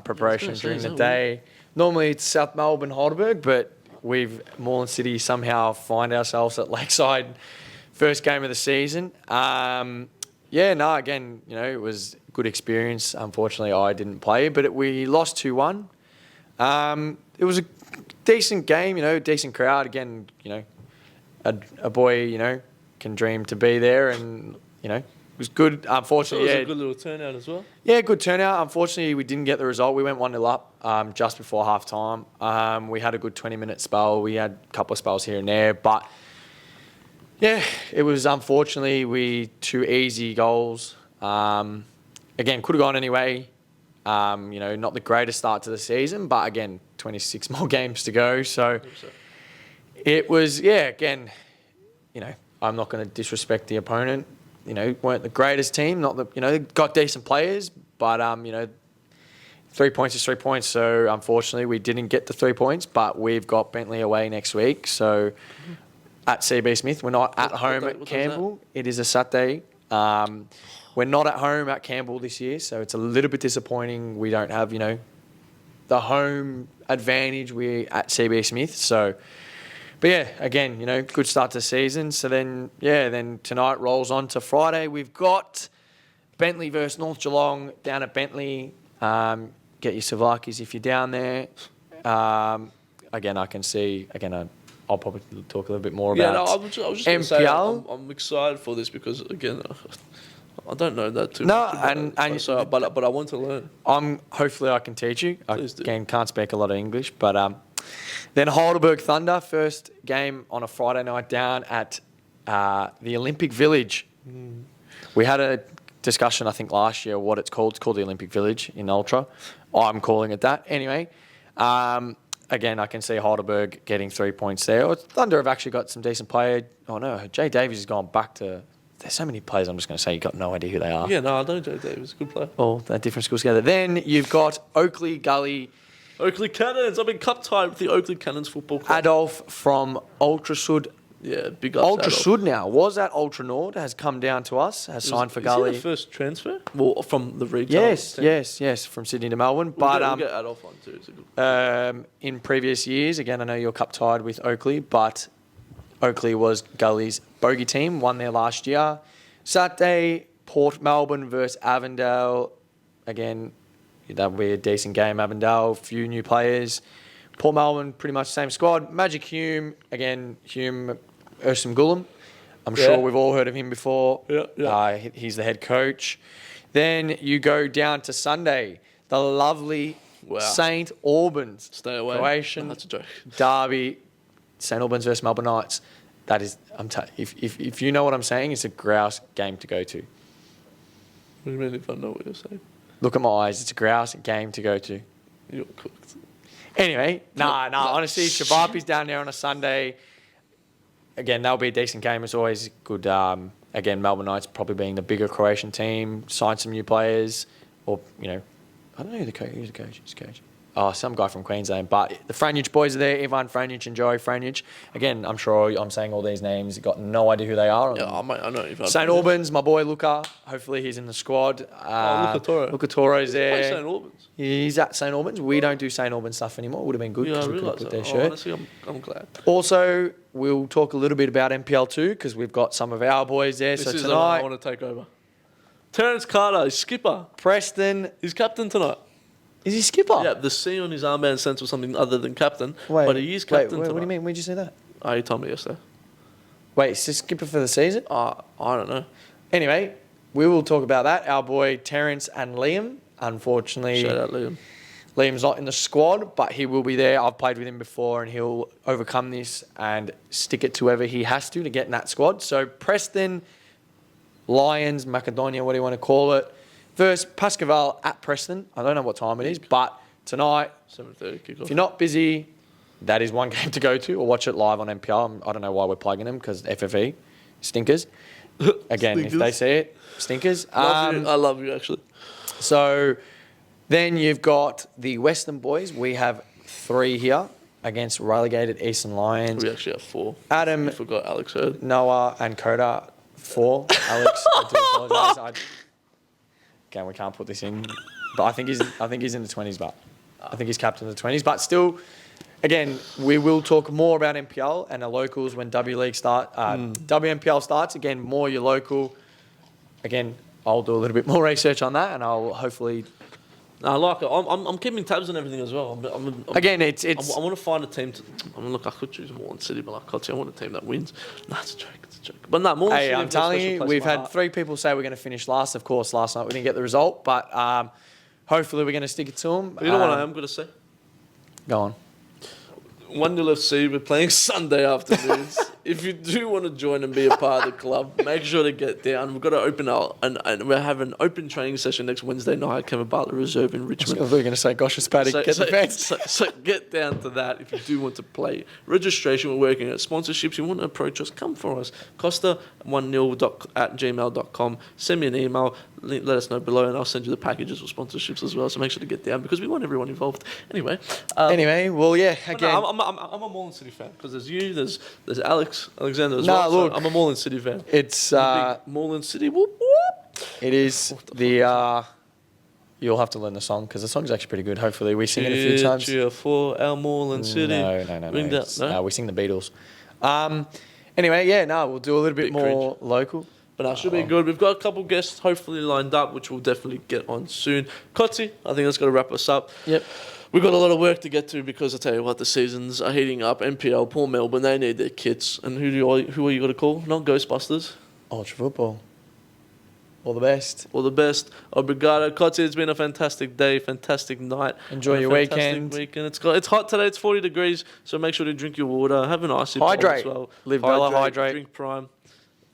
Preparation during the day. Normally it's South Melbourne, Heidelberg, but Moreland City somehow find ourselves at Lakeside, first game of the season. Again, it was a good experience. Unfortunately, I didn't play, but we lost 2-1. It was a decent game, decent crowd. Again, a boy, can dream to be there, and it was good. Unfortunately, it was a good little turnout as well. Yeah, good turnout. Unfortunately, we didn't get the result. We went 1-0 up just before half time. We had a good 20-minute spell. We had a couple of spells here and there, but yeah, it was unfortunately 2 easy goals. Again, could have gone anyway. Not the greatest start to the season, but again, 26 more games to go. So it was, again, I'm not going to disrespect the opponent. Weren't the greatest team, got decent players, but 3 points is 3 points. So unfortunately, we didn't get the 3 points, but we've got Bentley away next week. So at CB Smith, we're not at home at Campbell. It is a Saturday. We're not at home at Campbell this year, so it's a little bit disappointing. We don't have, the home advantage. We're at CB Smith, so. But yeah, again, good start to the season. So then tonight rolls on to Friday. We've got Bentley versus North Geelong down at Bentley. Get your Savlakis if you're down there. Again, I can see. Again, I'll probably talk a little bit more about I was just going to say I'm excited for this because again, I don't know that too. No, but I want to learn. Hopefully I can teach you. Please do. Again, can't speak a lot of English, but then Heidelberg Thunder, first game on a Friday night down at the Olympic Village. We had a discussion, I think, last year what it's called. It's called the Olympic Village in Ultra. I'm calling it that. Anyway, again, I can see Heidelberg getting 3 points there. Thunder have actually got some decent players. Oh, no, Jay Davies has gone back to... There's so many players, I'm just going to say you've got no idea who they are. Yeah, no, I don't know Jay Davies. Good player. All they're different schools together. Then you've got Oakley Gully... Oakley Cannons. I've been cup tied with the Oakley Cannons football club. Adolf from Ultra Sud. Yeah, big ups. Ultra Sud now. Was at Ultra Nord, has come down to us, has signed for Gully. Is he the first transfer? Well, from the region? Yes, from Sydney to Melbourne. We'll get Adolf on too. In previous years, again, I know you're cup tied with Oakley, but Oakley was Gully's bogey team, won there last year. Saturday, Port Melbourne versus Avondale. Again, that'll be a decent game. Avondale, few new players. Port Melbourne, pretty much the same squad. Magic Hume, again, Ursum Gullum. I'm sure we've all heard of him before. Yeah. He's the head coach. Then you go down to Sunday, the lovely St. Albans. Stay away. Croatian That's a joke. derby. St. Albans versus Melbourne Knights. That is, if you know what I'm saying, it's a grouse game to go to. What do you mean if I know what you're saying? Look at my eyes. It's a grouse game to go to. You're cooked. Anyway, honestly, Shabapi's down there on a Sunday. Again, that'll be a decent game. It's always good. Again, Melbourne Knights probably being the bigger Croatian team, signed some new players. Or, I don't know who the coach is. Who's the coach? Oh, some guy from Queensland. But the Franjic boys are there. Ivan Franjic and Joey Franjic. Again, I'm sure I'm saying all these names. Got no idea who they are. Yeah, I know. St. Albans, my boy Luca. Hopefully he's in the squad. Luca Toro. Luca Toro's there. St. Albans. He's at St. Albans. We don't do St. Albans stuff anymore. Would have been good because we could have put their shirt. Honestly, I'm glad. Also, we'll talk a little bit about NPL 2 because we've got some of our boys there. This so is tonight, the one I want to take over. Terence Carter, he's skipper. Preston. He's captain tonight. Is he skipper? Yeah, the C on his armband stands for something other than captain. But he is captain tonight. What do you mean? Where'd you say that? Oh, he told me yesterday. Wait, is he skipper for the season? I don't know. Anyway, we will talk about that. Our boy Terence and Liam. Unfortunately, shout out Liam. Liam's not in the squad, but he will be there. I've played with him before, and he'll overcome this and stick it to whoever he has to get in that squad. So Preston, Lions, Macedonia, what do you want to call it? Versus Pascaval at Preston. I don't know what time it is, but tonight, 7:30 kickoff. If you're not busy, that is one game to go to, or watch it live on NPL. I don't know why we're plugging them because FFE stinkers. Again, Stinkers. If they see it, stinkers. I love you actually. So Then you've got the Western boys. We have 3 here against relegated Eastern Lions. We actually have 4. Adam, I forgot Alex heard. Noah, and Coda. 4. Alex, I do apologise. Again, we can't put this in, but I think he's in the 20s. But I think he's captain of the 20s. But still, again, we will talk more about NPL and the locals when WNPL starts. Again, more your local. Again, I'll do a little bit more research on that, and I'll hopefully. I like it. I'm keeping tabs on everything as well. Again, it's. I want to find a team. Look, I could choose Moreland City, but like I want a team that wins. No, it's a joke. It's a joke. But no, Moreland City. I'm telling you, we've had 3 people say we're going to finish last. Of course, last night we didn't get the result, but hopefully we're going to stick it to them. You know what I am going to say? Go on. 1-0 FC, we're playing Sunday afternoons. If you do want to join and be a part of the club, make sure to get down. We've got to open out, and we're having an open training session next Wednesday night, Kevin Bartlett Reserve in Richmond. I thought you were going to say, gosh, it's Paddy, get the fence. So get down to that if you do want to play. Registration, we're working at sponsorships. You want to approach us, come for us. Costa10@gmail.com. Send me an email. Let us know below, and I'll send you the packages for sponsorships as well. So make sure to get down because we want everyone involved. Anyway, well, yeah. Again, no, I'm a Moreland City fan because there's you, there's Alexander as well. Look, so I'm a Moreland City fan. It's Moreland City. Whoop whoop. It is the. You'll have to learn the song because the song's actually pretty good. Hopefully, we sing it a few times. Cheer for our Moreland City. No. We sing the Beatles. Anyway, we'll do a little bit more local. But that should be good. We've got a couple guests hopefully lined up, which we'll definitely get on soon. Kotzi, I think that's going to wrap us up. Yep. We've got a lot of work to get to because I tell you what, the seasons are heating up. NPL, poor Melbourne, they need their kits. And who are you going to call? Not Ghostbusters. Ultra football. All the best. All the best. Obrigado. Kotzi, it's been a fantastic day, fantastic night. Enjoy your weekend. It's hot today. It's 40 degrees, so make sure to drink your water. Have an icy hydrate. As well. Live Bella, hydrate. Drink Prime.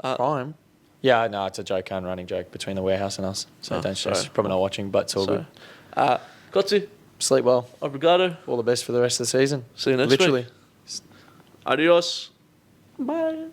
Prime? Yeah, no, it's a joke and running joke between the warehouse and us. So don't stress. Probably not watching, but it's all good. Kotzi. Sleep well. Obrigado. All the best for the rest of the season. See you next week. Adios. Bye.